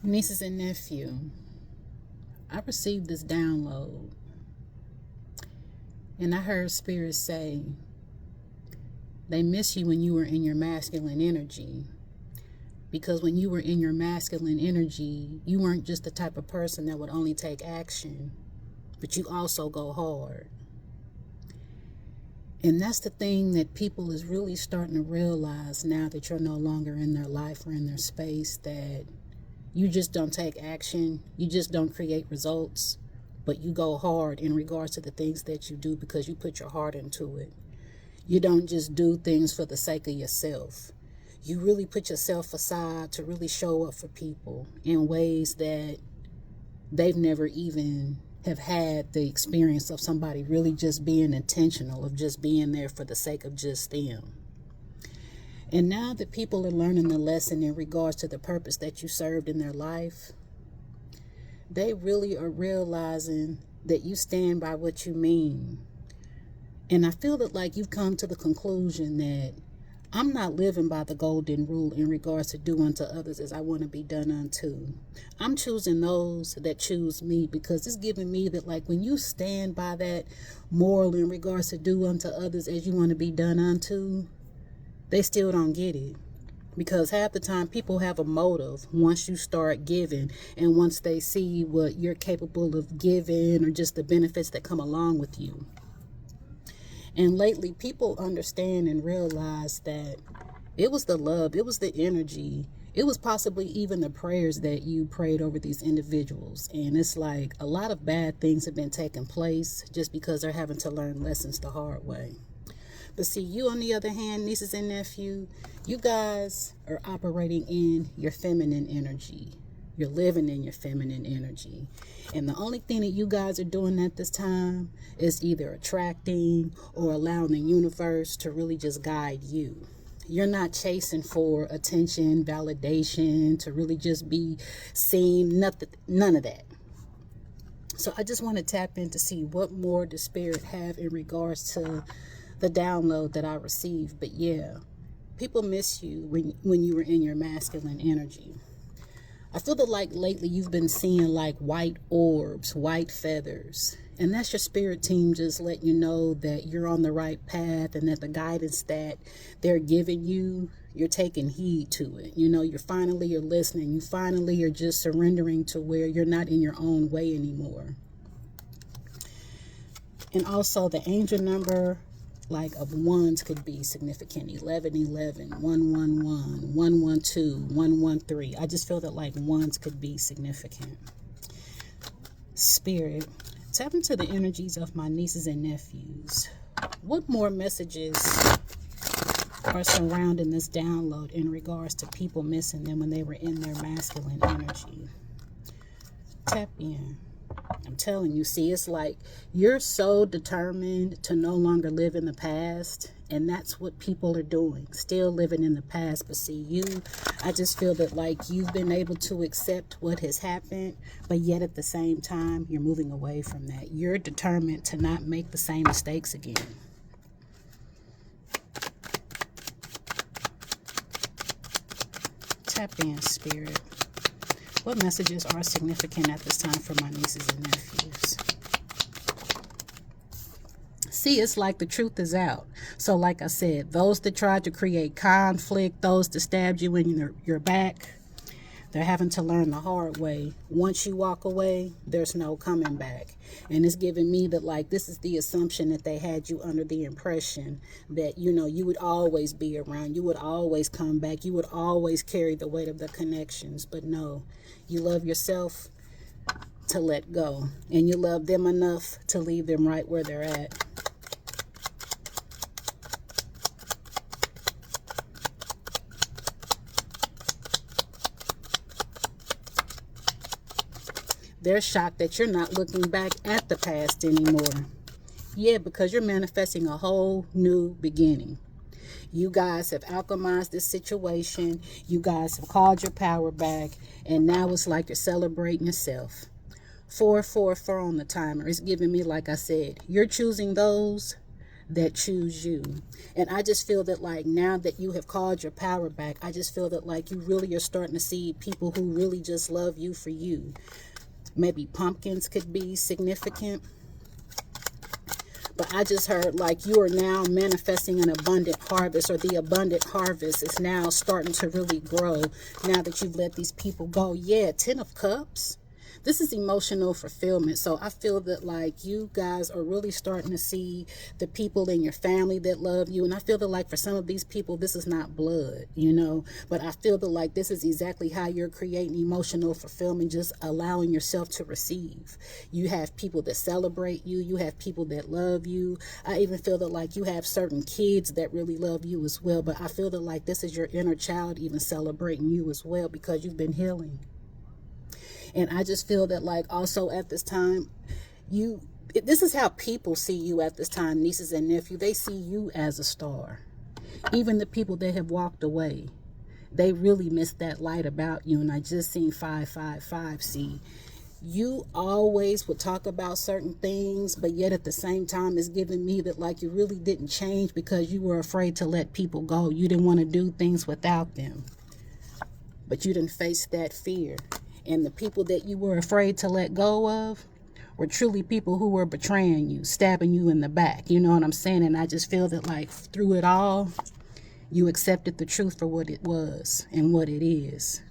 Nieces and nephew, I received this download and I heard spirits say they miss you when you were in your masculine energy. Because when you were in your masculine energy, you weren't just the type of person that would only take action, but you also go hard. And that's the thing that people is really starting to realize now that you're no longer in their life or in their space, that you just don't take action, you just don't create results, but you go hard in regards to the things that you do because you put your heart into it. You don't just do things for the sake of yourself. You really put yourself aside to really show up for people in ways that they've never even have had the experience of somebody really just being intentional, of just being there for the sake of just them. And now that people are learning the lesson in regards to the purpose that you served in their life, they really are realizing that you stand by what you mean. And I feel that like you've come to the conclusion that I'm not living by the golden rule in regards to do unto others as I want to be done unto. I'm choosing those that choose me, because it's giving me that like when you stand by that moral in regards to do unto others as you want to be done unto, they still don't get it. Because half the time people have a motive once you start giving, and once they see what you're capable of giving or just the benefits that come along with you. And lately, people understand and realize that it was the love, it was the energy, it was possibly even the prayers that you prayed over these individuals. And it's like a lot of bad things have been taking place just because they're having to learn lessons the hard way. But see, you on the other hand, nieces and nephew, you guys are operating in your feminine energy. You're living in your feminine energy. And the only thing that you guys are doing at this time is either attracting or allowing the universe to really just guide you. You're not chasing for attention, validation, to really just be seen, none of that. So I just want to tap in to see what more the spirit have in regards to the download that I received. But yeah, people miss you when you were in your masculine energy. I feel that like lately you've been seeing like white orbs, white feathers. And that's your spirit team just letting you know that you're on the right path, and that the guidance that they're giving you, you're taking heed to it. You know, you're listening. You finally are just surrendering to where you're not in your own way anymore. And also the angel number like of ones could be significant. 1111, 111, 112, 113. I just feel that like ones could be significant. Spirit, tap into the energies of my nieces and nephews. What more messages are surrounding this download in regards to people missing them when they were in their masculine energy? Tap in. I'm telling you, see, it's like you're so determined to no longer live in the past, and that's what people are doing, still living in the past. But see, I just feel that like you've been able to accept what has happened, but yet at the same time, you're moving away from that. You're determined to not make the same mistakes again. Tap in, Spirit. What messages are significant at this time for my nieces and nephews? See, it's like the truth is out. So like I said, those that tried to create conflict, those that stabbed you in your back, they're having to learn the hard way. Once you walk away, there's no coming back. And it's giving me that like this is the assumption that they had you under the impression that, you know, you would always be around. You would always come back. You would always carry the weight of the connections. But no, you love yourself to let go. And you love them enough to leave them right where they're at. They're shocked that you're not looking back at the past anymore. Yeah, because you're manifesting a whole new beginning. You guys have alchemized this situation. You guys have called your power back. And now it's like you're celebrating yourself. 444 on the timer. It's giving me, like I said, you're choosing those that choose you. And I just feel that like now that you have called your power back, I just feel that like you really are starting to see people who really just love you for you. Maybe pumpkins could be significant. But I just heard like you are now manifesting an abundant harvest, or the abundant harvest is now starting to really grow now that you've let these people go. Yeah, 10 of Cups. This is emotional fulfillment. So I feel that like you guys are really starting to see the people in your family that love you. And I feel that like for some of these people, this is not blood, you know, but I feel that like this is exactly how you're creating emotional fulfillment, just allowing yourself to receive. You have people that celebrate you. You have people that love you. I even feel that like you have certain kids that really love you as well. But I feel that like this is your inner child even celebrating you as well, because you've been healing. And I just feel that like also at this time, this is how people see you at this time, nieces and nephews. They see you as a star. Even the people that have walked away, they really miss that light about you. And I just seen 555. See, you always would talk about certain things, but yet at the same time it's giving me that like you really didn't change because you were afraid to let people go. You didn't want to do things without them, but you didn't face that fear. And the people that you were afraid to let go of were truly people who were betraying you, stabbing you in the back. You know what I'm saying? And I just feel that like through it all, you accepted the truth for what it was and what it is.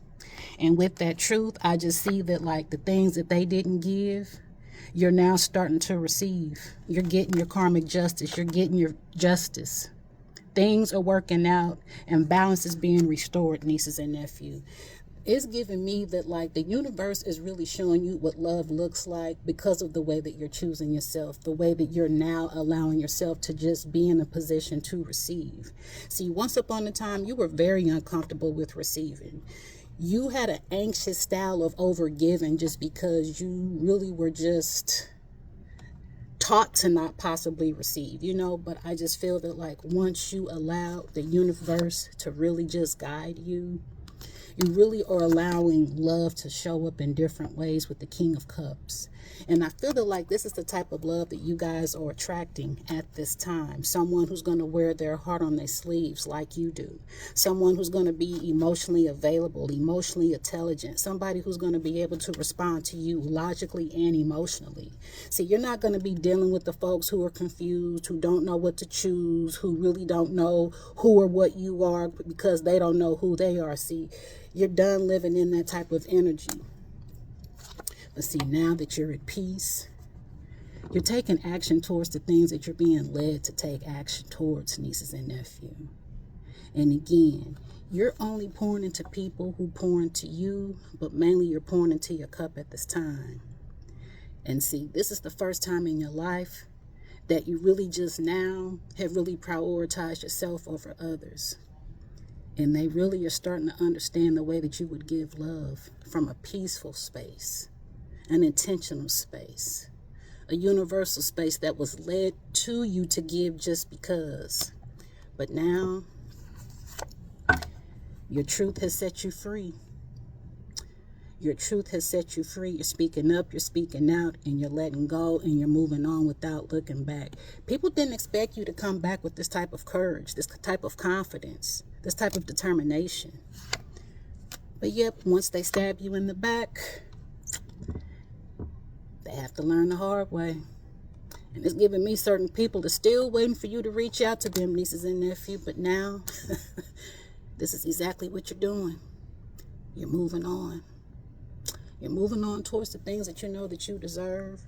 And with that truth, I just see that like the things that they didn't give, you're now starting to receive. You're getting your karmic justice. You're getting your justice. Things are working out and balance is being restored, nieces and nephews. It's giving me that like the universe is really showing you what love looks like because of the way that you're choosing yourself, the way that you're now allowing yourself to just be in a position to receive. See, once upon a time, you were very uncomfortable with receiving. You had an anxious style of overgiving just because you really were just taught to not possibly receive, you know. But I just feel that like once you allow the universe to really just guide you, you really are allowing love to show up in different ways with the King of Cups. And I feel that like this is the type of love that you guys are attracting at this time. Someone who's going to wear their heart on their sleeves like you do. Someone who's going to be emotionally available, emotionally intelligent. Somebody who's going to be able to respond to you logically and emotionally. See, you're not going to be dealing with the folks who are confused, who don't know what to choose, who really don't know who or what you are because they don't know who they are. See, you're done living in that type of energy. But see, now that you're at peace, you're taking action towards the things that you're being led to take action towards, nieces and nephews. And again, you're only pouring into people who pour into you, but mainly you're pouring into your cup at this time. And see, this is the first time in your life that you really just now have really prioritized yourself over others. And they really are starting to understand the way that you would give love from a peaceful space, an intentional space, a universal space that was led to you to give just because. But now, your truth has set you free. Your truth has set you free. You're speaking up, you're speaking out, and you're letting go, and you're moving on without looking back. People didn't expect you to come back with this type of courage, this type of confidence, this type of determination. But yep, once they stab you in the back, they have to learn the hard way. And it's giving me certain people that's still waiting for you to reach out to them, nieces and nephews. But now, this is exactly what you're doing. You're moving on. You're moving on towards the things that you know that you deserve.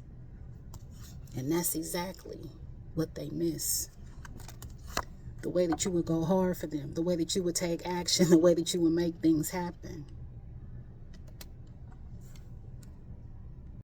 And that's exactly what they miss. The way that you would go hard for them, the way that you would take action, the way that you would make things happen.